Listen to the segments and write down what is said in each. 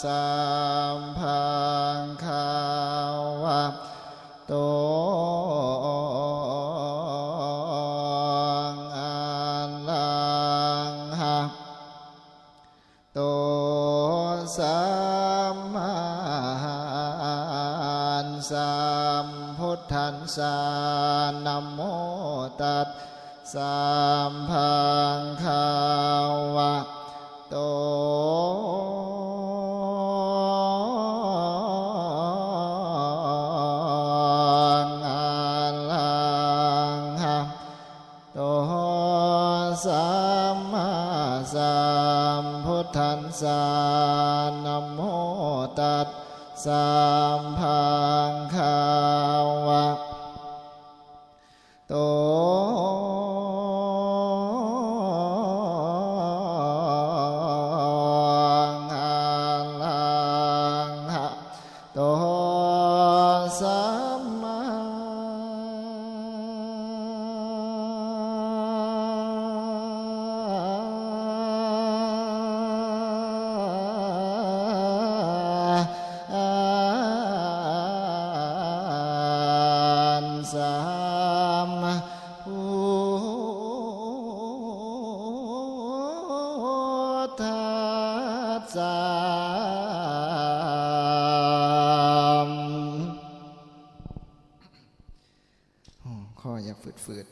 สัมพังคาวะโตสัมมาสัมพุทธัสสะนะโมตัสสะภะคะวะโตอะระหะโตสัมมาสัมพุทธัสสะนะโมตัสสะภะคะวะโตอะระหะโตสัมมาสัมพุทธัสสะข้ออยากฝืด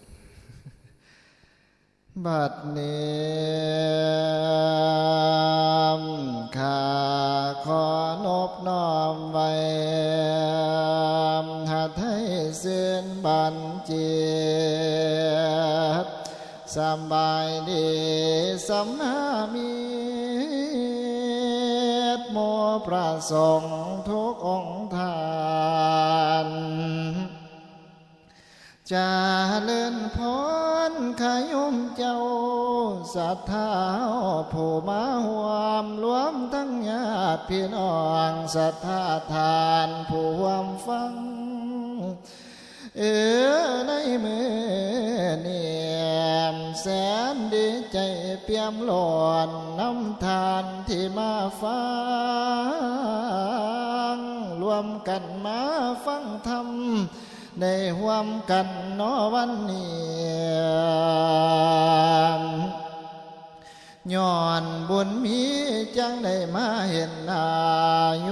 บัดนี้ข้าขอนอบน้อมไว้หาไทยเส้นบันเจียบสบายดีสำนามีโมพระสงฆ์ทุกองค์ทานจะเลื่อนพรขยุมเจ้าศรัทธาผู้มาห่วมรวมทั้งญาติพี่น้องศรัทธาทานผู้ห่วมฟังในมือเนียมแสนดีใจเปี่ยมล้นน้ำทานที่มาฟังรวมกันมาฟังธรรมได้ร่วมกันนอวันนี้ย้อนบุญมีจังได้มาเห็นหน้าโย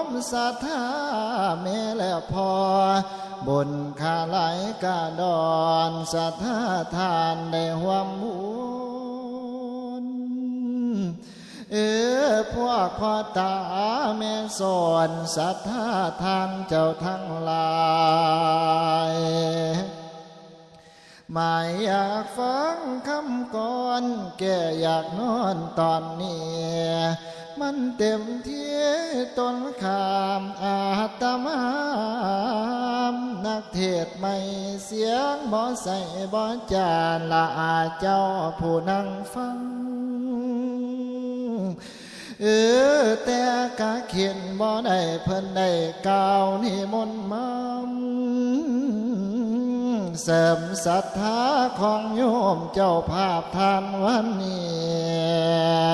มศรัทธาแม่และพ่อบุญข้าไหลกาดอนศรัทธาทานได้ร่วมบุญพวกพ่อตาแม่สอนศรัทธาทานเจ้าทั้งหลายไม่อยากฟังคำก่อนแก่อยากนอนตอนนี้มันเต็มที่ต้นขามอาตมานักเทศไม่เสียงบ่ใส่บ่จานละอาเจ้าผู้นั่งฟังแต่กะเขียนบ่ได้เพิ่นได้กล่าวนิมนต์มาเสริมศรัทธาของโยมเจ้าภาพทานวันนี้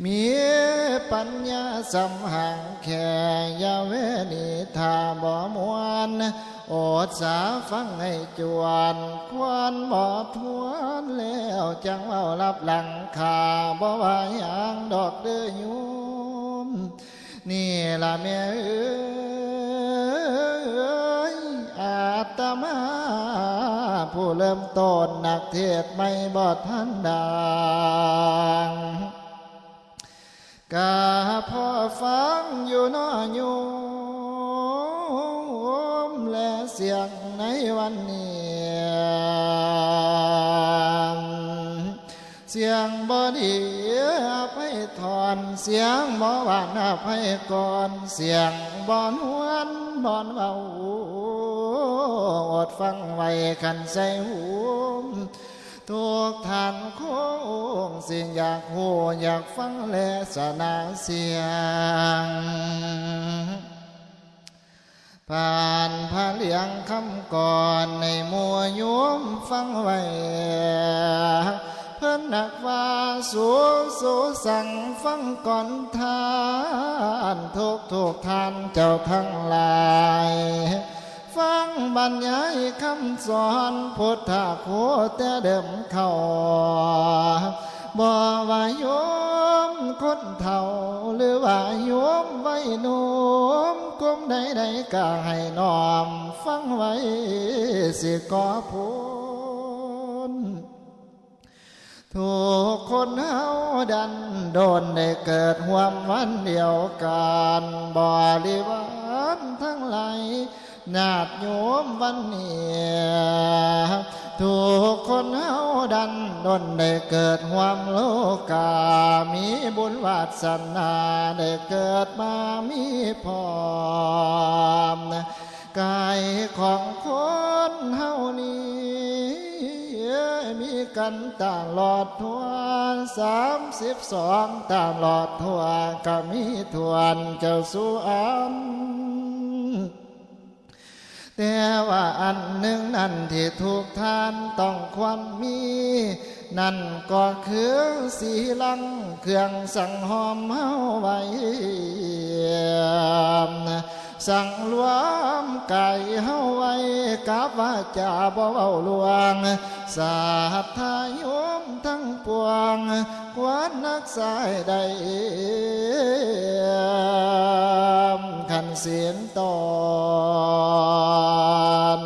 มีปัญญาสำหังแค่ยาเวนิทาบ่มวนโอดสาฟังให้จวนควันบ่ทวนแล้วจังเว้ารับหลังขาบ่ว่าหยังดอกเด้อโยมนี่ล่ะแม่อาตมาผู้เริ่มต้นนักเทศไม่บ่ทันดังกะพอฟังอยู่น้อโยมและเสียงในวันนี้เสียงบ่ดีอภัยทอนเสียงบ่หวานอภัยก่อนเสียงบ่นวนบ่เบาอดฟังไว้คันใส่หูทุกท่านคงสิ่งอยากหูอยากฟังและสนาเสียงผ่านพระเลียงคำก่อนในมัวโยมฟังไว้เพิ่นนักว่า สู่สั่งฟังก่อนทานทุกทานเจ้าทั้งหลายฟังบรรยายคำสอนพุทธะโคแต่เดิมเข้าบ่ว่าโยมคนเฒ่าหรือว่าโยมวัยหนุ่มกลุ่มใดก็ให้น้อมฟังไว้สิก่อผลทุกคนเฮาดันโดนได้เกิดห่วมวันเดียวกันบริวารทั้งหลายญาติโยมวันนี้ทุกคนเฮาดันดนได้เกิดห่วมโลกามีบุญวาสนาได้เกิดมามีพร้อมกายของคนเฮานี้มีกันตลอดทั่ว32ตลอดทั่วก็มีทวนเจ้าสุอันแต่ว่าอันหนึ่งนั่นที่ทุกท่านต้องควรมีนั่นก็คือสีลังเครื่องสังหอมเฮาไว้สั่งรวมกายเฮาไว้กับว่าจะบ่เว้าลวงศรัทธาโยมทั้งปวงควรรักษาได้ขันเสียงตอน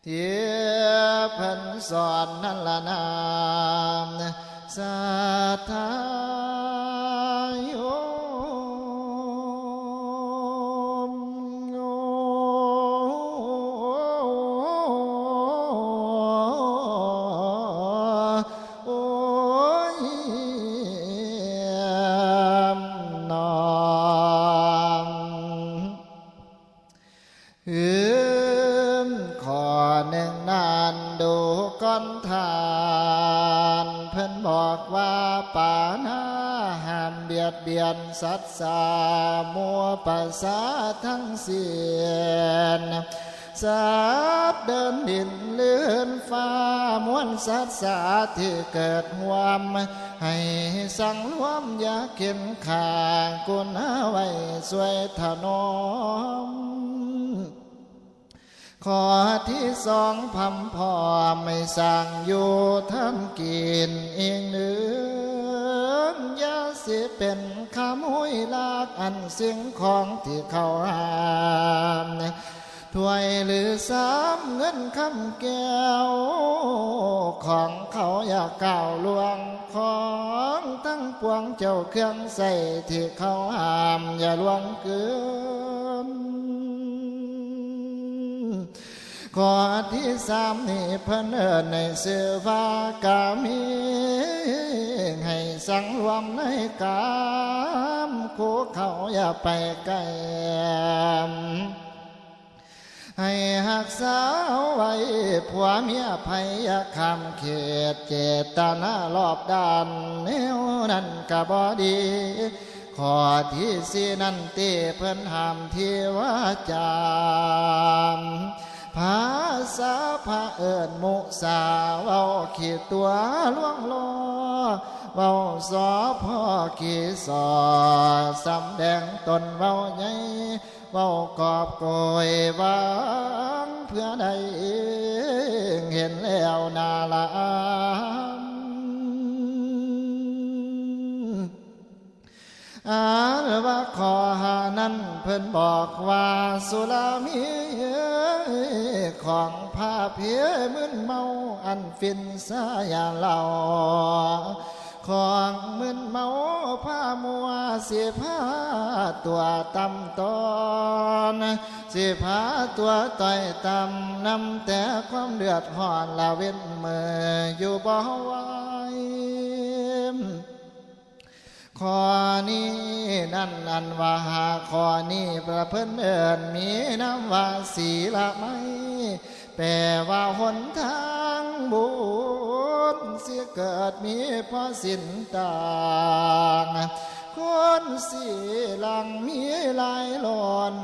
ที่เพิ่นสอนนั่นละนามศรัทธาโยทานเพิ่นบอกว่าปานาห้ามเบียดเบียนสัตว์สามัวประสาทั้งเสียนสัตว์เดินดินเลื่อนฟ้ามวลสัตว์สาที่เกิดหวมให้สังรวมอย่าเข็นขากุณาไว้สวยถนอมข้อที่สองพำพ่อไม่สั่งอยู่ทำกินเองเนื้อยาสิเป็นขโมยลากอันสิ่งของที่เขาห้ามถ้วยหรือสามเงินคำแก้วของเขาอย่าก้าวล่วงของทั้งปวงเจ้าเครื่องใส่ที่เขาห้ามอย่าล่วงเกินข้อที่สามนี่เพิ่นเอิ้นในเสื้อฟ้ากามีให้สังรวมในกามคู่เขาอย่าไปไกลให้หักษาไว้ผัวเมียภัยอย่าข้ามเขตเจตนารอบด้านแนวนั้นก็บ่ดีข้อที่สี่นั่นตีเพิ่นห้ามที่ว่าจามภาษาพระเอิญมุสาเว้าขีดตัวล่วงล้อเว้าสอพ่อขีสอสำแดงตนเว้าใหญ่เว้ากอบโกยวังเพื่อใดเห็นแล้วนาละว่าขอหานั้นเพิ่นบอกว่าสุรามีของผ้าเพียมึนเมาอันฟินสายาเหล่าของมึนเมาผ้ามัวเสียผ้าตัวตำตอนเสียผ้าตัวต่อยตำนำแต่ความเดือดร้อนละเว้นเมื่ออยู่บ่ไหวข้อนี้นั่นอันว่าข้อนี้ประเพิ่นเอิญมีน้ำว่าศีละไม่แปลว่าหนทางบุญเสียเกิดมีเพราะสิ้นต่างคนสีหลังมีหลายหลอน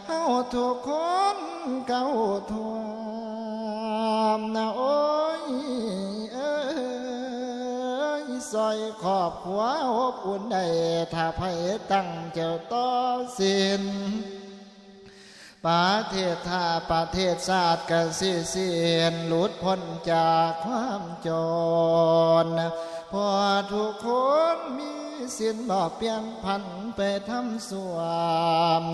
เฮาทุกคนเก่าทวมนะโอ้ย ซอยขอบหัวอบอุ่นได้ถ้าไผตั้งเจ้าต่อสินประเทศถ้าประเทศชาติกสิเสียนหลุดพ้นจากความจนพอทุกคนมีสินบ่เปลี่ยนพันไปทำส่วน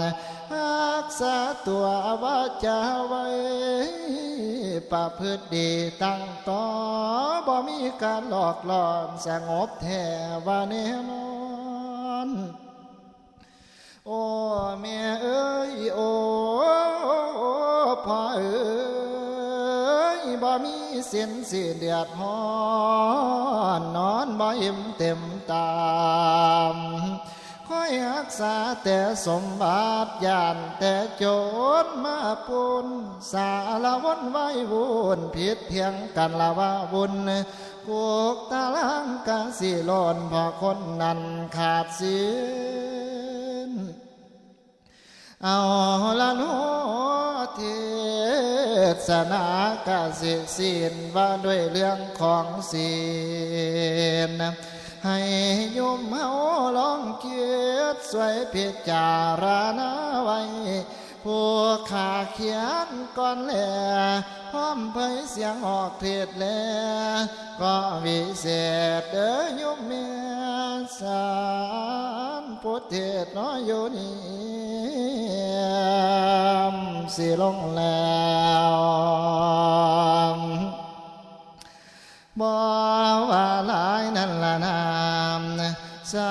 รักษาตัววาจาไว้ประพฤติดีตั้งต่อบ่มีการหลอกหลอนสงบแท้ว่าแน่นอนโอ้แม่เอ้ยโอ้พ่อเอ้ยบ่มีสินสิเดือดร้อนนอนบ่อิ่มเต็มตามคอยรักษาแต่สมบัติยานแต่โจรมาปุนสารวนไว้วุ่นผิดเพียงกันละว่าบุญกุกตาลังกาสิโลนพอคนนั้นขาดศีลเอาละโนเทศนากาสิศีลว่าด้วยเรื่องของศีลให้โยมเฮาลองเกียรติสวยพิจารณาไว้ผู้ขาเขียนก่อนแลพร้อมเผยเสียงออกเทศแลก็วิเศษเด้อโยมเมียสารพุทธเทศน้อยอยู่นี่สิลงแล้วบ่ว่าหลายนั่นละนามสา